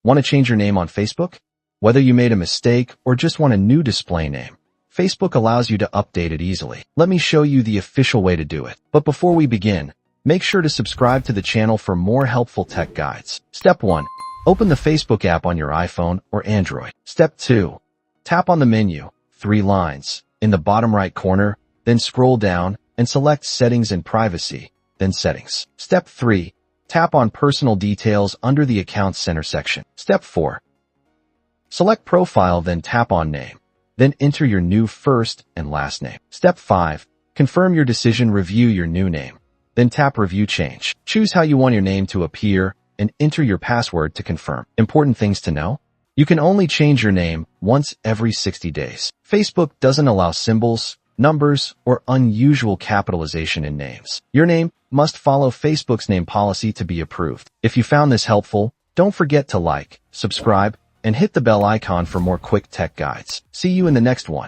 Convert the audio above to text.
Want to change your name on Facebook? Whether you made a mistake or just want a new display name, Facebook allows you to update it easily. Let me show you the official way to do it. But before we begin, make sure to subscribe to the channel for more helpful tech guides. Step 1. Open the Facebook app on your iPhone or Android. Step 2. Tap on the menu, 3 lines, in the bottom right corner, then scroll down and select Settings and Privacy, then Settings. Step 3. Tap on Personal Details under the Accounts Center section. Step 4. Select Profile, then tap on Name. Then enter your new first and last name. Step 5. Confirm your decision, review your new name. Then tap Review Change. Choose how you want your name to appear and enter your password to confirm. Important things to know: you can only change your name once every 60 days. Facebook doesn't allow symbols, numbers, or unusual capitalization in names. Your name must follow Facebook's name policy to be approved. If you found this helpful, don't forget to like, subscribe, and hit the bell icon for more quick tech guides. See you in the next one.